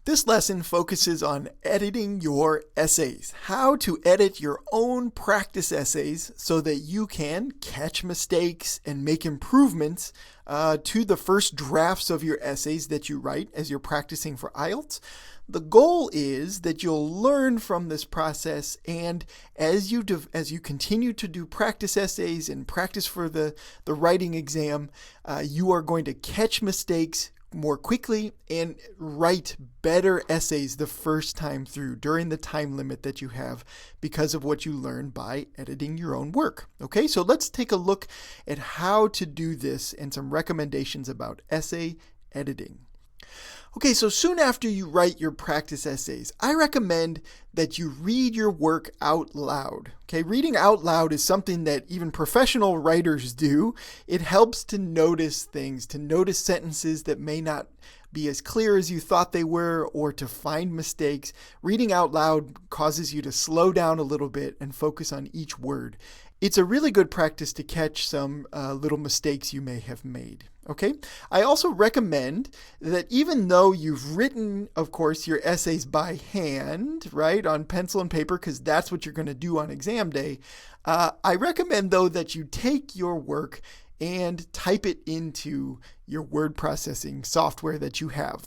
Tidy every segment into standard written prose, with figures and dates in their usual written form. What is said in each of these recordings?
This lesson focuses on editing your essays, how to edit your own practice essays so that you can catch mistakes and make improvements to the first drafts of your essays that you write as you're practicing for IELTS. The goal is that you'll learn from this process, and as you continue to do practice essays and practice for the writing exam, you are going to catch mistakes more quickly and write better essays the first time through during the time limit that you have because of what you learn by editing your own work. Okay, so let's take a look at how to do this and some recommendations about essay editing. Okay, so soon after you write your practice essays, I recommend that you read your work out loud. Okay, reading out loud is something that even professional writers do. It helps to notice things, to notice sentences that may not be as clear as you thought they were, or to find mistakes. Reading out loud causes you to slow down a little bit and focus on each word. It's a really good practice to catch some little mistakes you may have made. Okay, I also recommend that even though you've written, of course, your essays by hand, right, on pencil and paper, because that's what you're going to do on exam day, I recommend, though, that you take your work and type it into your word processing software that you have.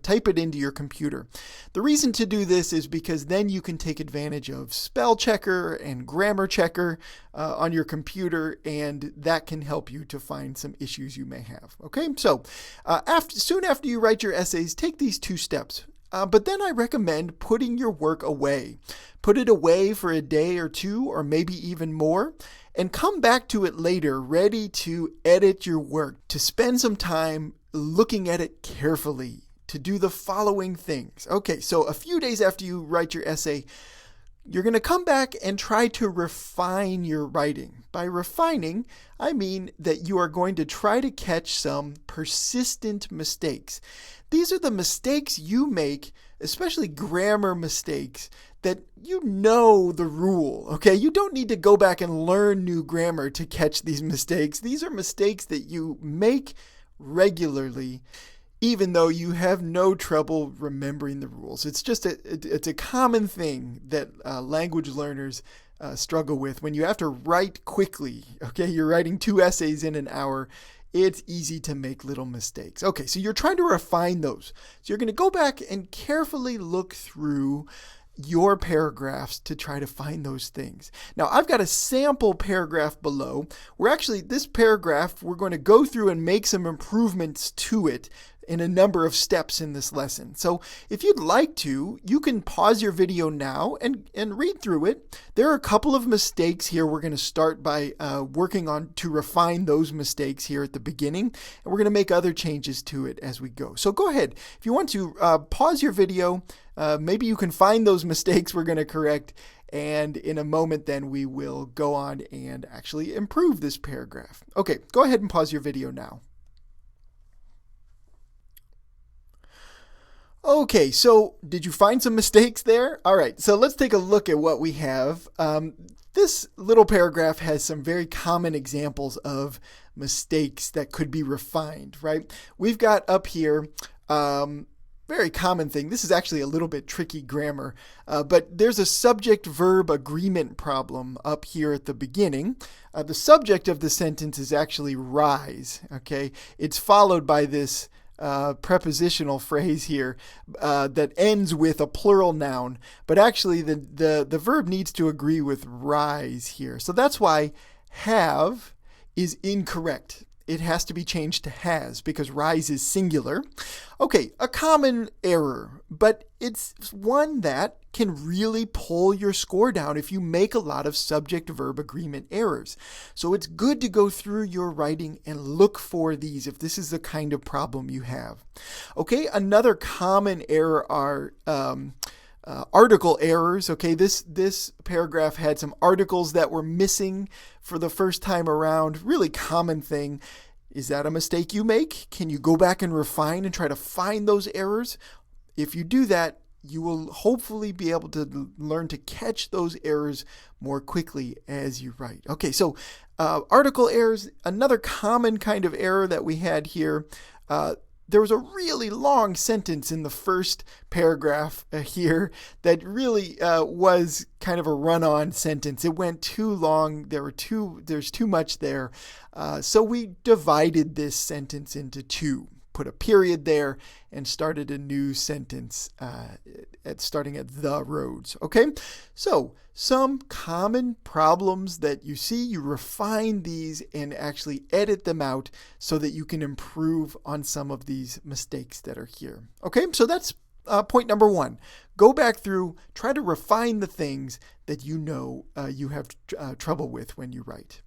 Type it into your computer. The reason to do this is because then you can take advantage of spell checker and grammar checker on your computer, and that can help you to find some issues you may have. Okay, so soon after you write your essays, take these 2 steps. But then I recommend putting your work away. Put it away for a day or 2, or maybe even more, and come back to it later ready to edit your work, to spend some time looking at it carefully, to do the following things. Okay, so a few days after you write your essay, you're going to come back and try to refine your writing. By refining, I mean that you are going to try to catch some persistent mistakes. These are the mistakes you make, especially grammar mistakes, that you know the rule, okay? You don't need to go back and learn new grammar to catch these mistakes. These are mistakes that you make regularly, even though you have no trouble remembering the rules. It's just it's a common thing that language learners struggle with. When you have to write quickly, okay, you're writing 2 essays in an hour, it's easy to make little mistakes. Okay, so you're trying to refine those. So you're going to go back and carefully look through your paragraphs to try to find those things. Now, I've got a sample paragraph below where actually this paragraph, we're going to go through and make some improvements to it in a number of steps in this lesson. So if you'd like to, you can pause your video now and read through it. There are a couple of mistakes here we're going to start by working on to refine those mistakes here at the beginning, and we're going to make other changes to it as we go. So go ahead. If you want to pause your video, maybe you can find those mistakes we're going to correct, and in a moment then we will go on and actually improve this paragraph. Okay, go ahead and pause your video now. Okay, so did you find some mistakes there? All right, so let's take a look at what we have. This little paragraph has some very common examples of mistakes that could be refined, right? We've got up here, very common thing. This is actually a little bit tricky grammar, but there's a subject-verb agreement problem up here at the beginning. The subject of the sentence is actually rise, okay? It's followed by this prepositional phrase here that ends with a plural noun, but actually the verb needs to agree with rise here. So that's why have is incorrect. It has to be changed to has because rise is singular. Okay, a common error, but it's one that can really pull your score down if you make a lot of subject-verb agreement errors. So it's good to go through your writing and look for these if this is the kind of problem you have. Okay, another common error are article errors. Okay, this paragraph had some articles that were missing for the first time around. Really common thing. Is that a mistake you make? Can you go back and refine and try to find those errors? If you do that, you will hopefully be able to learn to catch those errors more quickly as you write. Okay, so article errors, another common kind of error that we had here. there was a really long sentence in the first paragraph here that really was kind of a run-on sentence. It went too long. There's too much there. So we divided this sentence into two, put a period there, and started a new sentence starting at the roads. Okay, so some common problems that you see, you refine these and actually edit them out so that you can improve on some of these mistakes that are here. Okay, so that's point number one. Go back through, try to refine the things that you know you have trouble with when you write.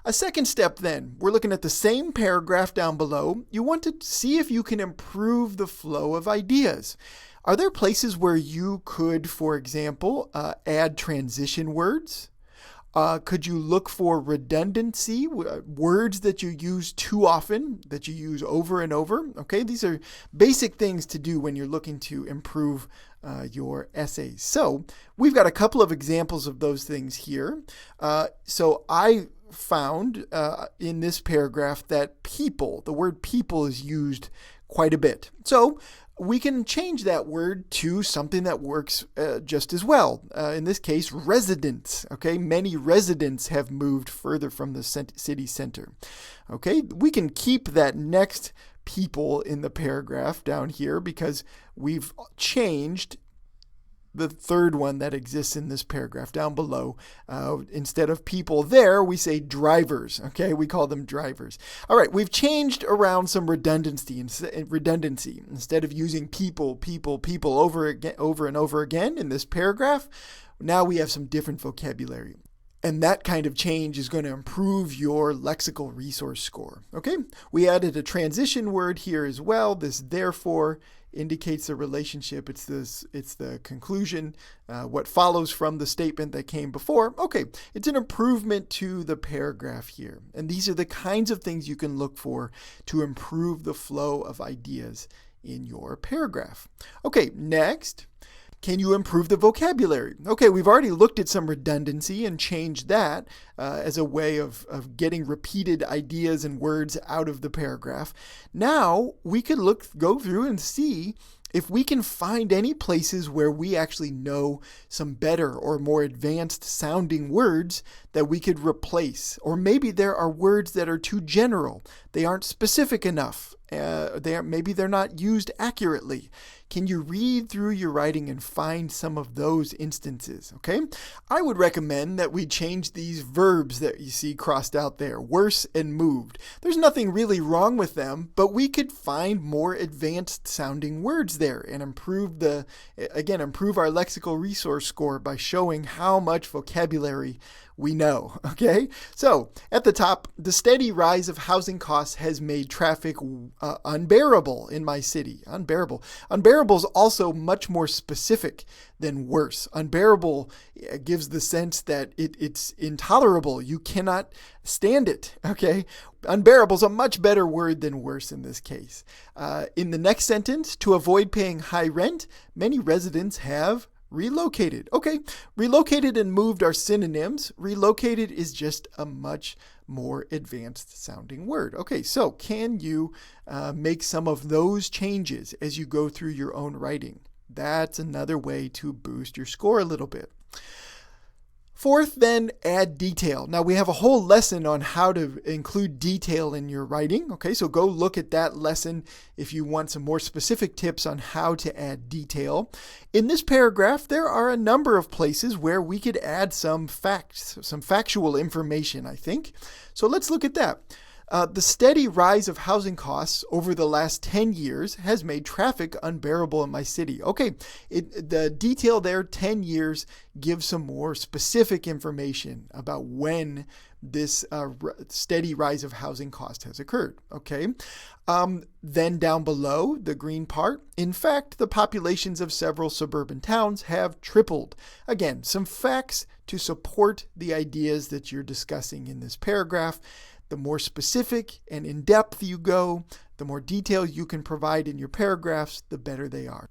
A second step then, we're looking at the same paragraph down below. You want to see if you can improve the flow of ideas. Are there places where you could, for example, add transition words? Could you look for redundancy, words that you use too often, that you use over and over? Okay, these are basic things to do when you're looking to improve your essays. So we've got a couple of examples of those things here. So I found in this paragraph that the word people is used quite a bit. So we can change that word to something that works just as well. In this case, residents. Okay, many residents have moved further from the city center. Okay, we can keep that next people in the paragraph down here because we've changed the third one that exists in this paragraph down below. Instead of people there, we say drivers. Okay, we call them drivers. All right, we've changed around some redundancy. Instead of using people over and over again in this paragraph, now we have some different vocabulary. And that kind of change is going to improve your lexical resource score. Okay, we added a transition word here as well. This therefore indicates the relationship. It's the conclusion, what follows from the statement that came before. Okay, it's an improvement to the paragraph here. And these are the kinds of things you can look for to improve the flow of ideas in your paragraph. Okay, next. Can you improve the vocabulary? Okay, we've already looked at some redundancy and changed that as a way of getting repeated ideas and words out of the paragraph. Now we could go through and see if we can find any places where we actually know some better or more advanced sounding words that we could replace. Or maybe there are words that are too general. They aren't specific enough. Maybe they're not used accurately. Can you read through your writing and find some of those instances? Okay, I would recommend that we change these verbs that you see crossed out there, worse and moved. There's nothing really wrong with them, but we could find more advanced sounding words there and improve our lexical resource score by showing how much vocabulary we know. Okay, so at the top, the steady rise of housing costs has made traffic unbearable in my city. Unbearable is also much more specific than worse. Unbearable gives the sense that it's intolerable. You cannot stand it. Okay, unbearable is a much better word than worse in this case. In the next sentence, to avoid paying high rent, many residents have relocated. Okay, relocated and moved are synonyms. Relocated is just a much more advanced sounding word. Okay, so can you make some of those changes as you go through your own writing? That's another way to boost your score a little bit. Fourth, then, add detail. Now, we have a whole lesson on how to include detail in your writing. Okay, so go look at that lesson if you want some more specific tips on how to add detail. In this paragraph, there are a number of places where we could add some facts, some factual information, I think. So let's look at that. The steady rise of housing costs over the last 10 years has made traffic unbearable in my city. Okay, the detail there, 10 years, gives some more specific information about when this steady rise of housing cost has occurred. Okay, then down below, the green part, in fact, the populations of several suburban towns have tripled. Again, some facts to support the ideas that you're discussing in this paragraph. The more specific and in-depth you go, the more detail you can provide in your paragraphs, the better they are.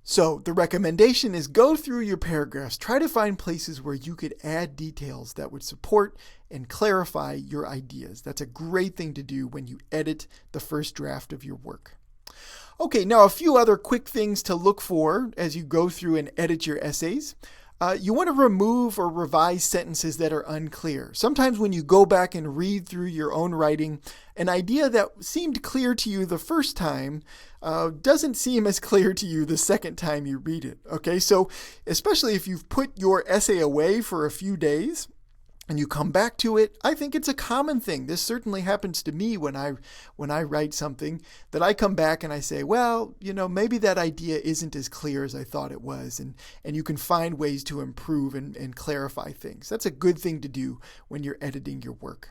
So the recommendation is go through your paragraphs, try to find places where you could add details that would support and clarify your ideas. That's a great thing to do when you edit the first draft of your work. Okay, now a few other quick things to look for as you go through and edit your essays. You want to remove or revise sentences that are unclear. Sometimes when you go back and read through your own writing, an idea that seemed clear to you the first time doesn't seem as clear to you the second time you read it. Okay, so especially if you've put your essay away for a few days, and you come back to it, I think it's a common thing. This certainly happens to me when I write something, that I come back and I say, well, maybe that idea isn't as clear as I thought it was, and you can find ways to improve and clarify things. That's a good thing to do when you're editing your work.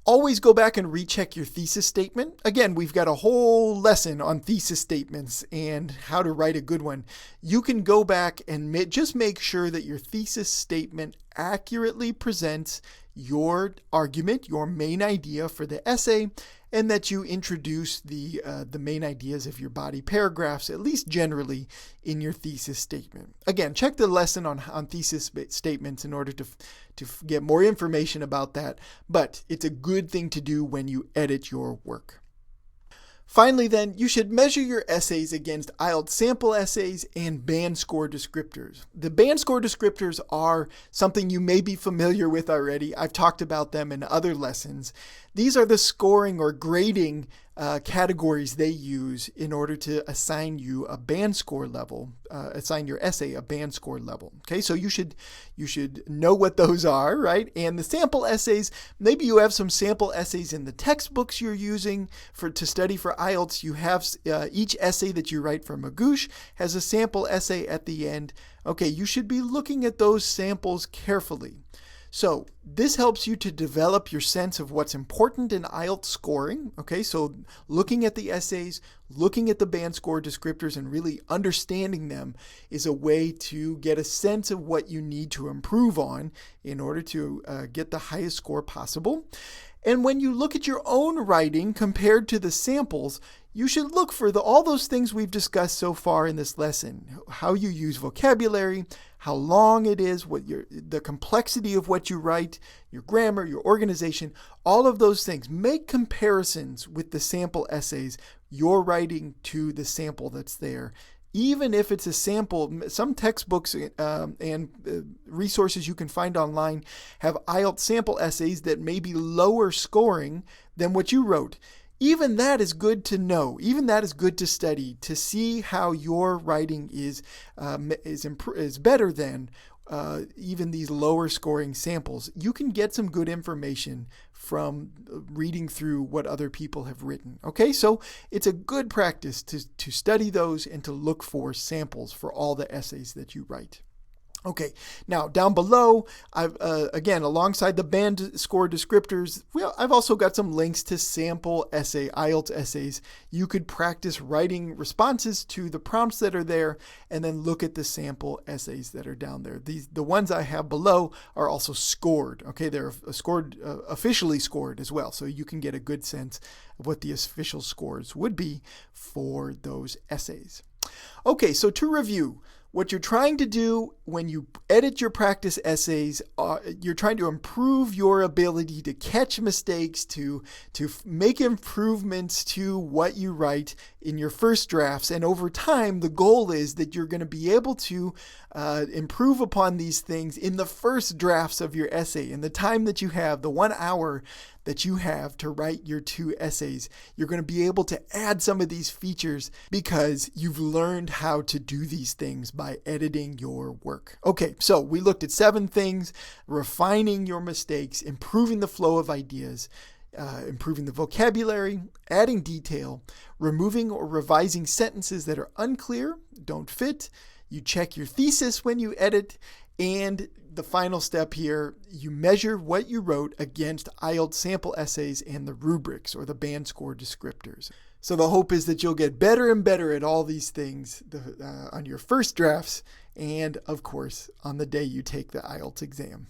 Always go back and recheck your thesis statement. Again, we've got a whole lesson on thesis statements and how to write a good one. You can go back and just make sure that your thesis statement accurately presents your argument, your main idea for the essay, and that you introduce the main ideas of your body paragraphs, at least generally, in your thesis statement. Again, check the lesson on thesis statements in order to get more information about that, but it's a good thing to do when you edit your work. Finally, then, you should measure your essays against IELTS sample essays and band score descriptors. The band score descriptors are something you may be familiar with already. I've talked about them in other lessons. These are the scoring or grading categories they use in order to assign you a band score level, assign your essay a band score level. Okay, so you should know what those are, right? And the sample essays, maybe you have some sample essays in the textbooks you're using to study for IELTS. You have each essay that you write for Magoosh has a sample essay at the end. Okay, you should be looking at those samples carefully. So this helps you to develop your sense of what's important in IELTS scoring. Okay, so looking at the essays, looking at the band score descriptors, and really understanding them is a way to get a sense of what you need to improve on in order to get the highest score possible. And when you look at your own writing compared to the samples, you should look for all those things we've discussed so far in this lesson. How you use vocabulary, how long it is, the complexity of what you write, your grammar, your organization, all of those things. Make comparisons with the sample essays you're writing to the sample that's there. Even if it's a sample, some textbooks and resources you can find online have IELTS sample essays that may be lower scoring than what you wrote. Even that is good to know. Even that is good to study, to see how your writing is better than even these lower scoring samples. You can get some good information from reading through what other people have written. Okay, so it's a good practice to study those and to look for samples for all the essays that you write. Okay, now down below, I've again, alongside the band score descriptors, I've also got some links to sample IELTS essays. You could practice writing responses to the prompts that are there, and then look at the sample essays that are down there. The ones I have below are also scored. Okay, they're scored, officially scored as well, so you can get a good sense of what the official scores would be for those essays. Okay, so to review, what you're trying to do when you edit your practice essays, you're trying to improve your ability to catch mistakes, to make improvements to what you write in your first drafts. And over time, the goal is that you're going to be able to improve upon these things in the first drafts of your essay. In the time that you have, the 1 hour that you have to write your 2 essays, you're going to be able to add some of these features because you've learned how to do these things by editing your work. Okay, so we looked at 7 things: refining your mistakes, improving the flow of ideas, improving the vocabulary, adding detail, removing or revising sentences that are unclear, don't fit. You check your thesis when you edit, and the final step here, you measure what you wrote against IELTS sample essays and the rubrics or the band score descriptors. So the hope is that you'll get better and better at all these things on your first drafts and, of course, on the day you take the IELTS exam.